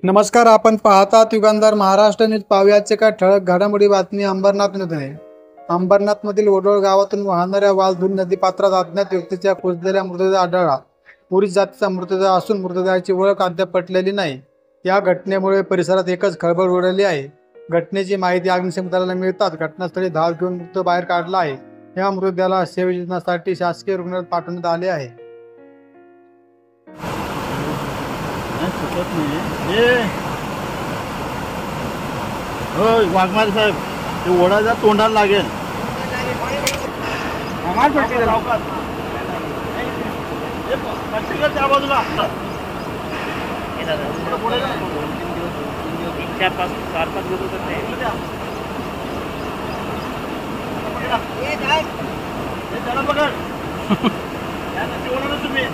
नमस्कार, आपण पाहतात युगांधार महाराष्ट्र न्यूज. पाहुयाचे काय ठळक घडामोडी बातमी अंबरनाथमध्ये. अंबरनाथमधील ओडोळ गावातून वाहणाऱ्या वालधुरी नदीपात्रात अज्ञात व्यक्तीच्या कुजलेल्या मृतदेह आढळला. पुरुष जातीचा मृतदेह असून मृतदेहाची ओळख अद्याप पटलेली नाही. या घटनेमुळे परिसरात एकच खळबळ उडाली आहे. घटनेची माहिती अग्निशमन दलाला मिळताच घटनास्थळी धाव घेऊन मृत बाहेर काढला आहे. या मृतदेहाला शवविच्छेदनासाठी शासकीय रुग्णालयात पाठवण्यात आले आहे. वाघमारे साहेब, ते ओढाचा तोंडाला लागेल. त्या बाजूला 4-5 दिवस तुम्ही